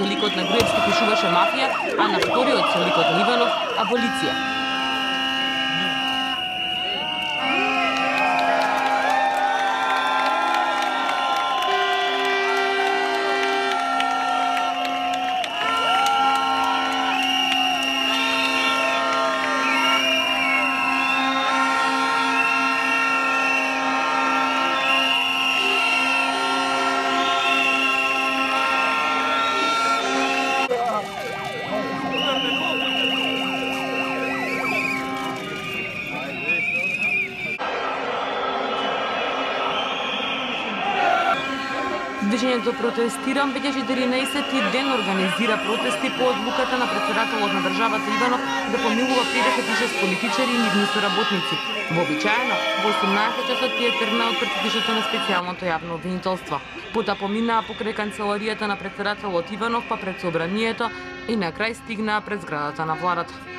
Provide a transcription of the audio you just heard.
че ликот на Груевски пишуваше мафија, а на вториот со ликот на Иванов аболиција. Движењето Протестирам веќе 14-ти ден организира протести по одлуката на председателот на државата Иванов да помилува 56 политичари и нивни соработници. Вообичаено, во 18 часот тие тргнаа од председништвото на специјалното јавно обвинителство. Потоа поминаа покрај канцеларијата на председателот Иванов па пред собранието и на крај стигнаа пред зградата на владата.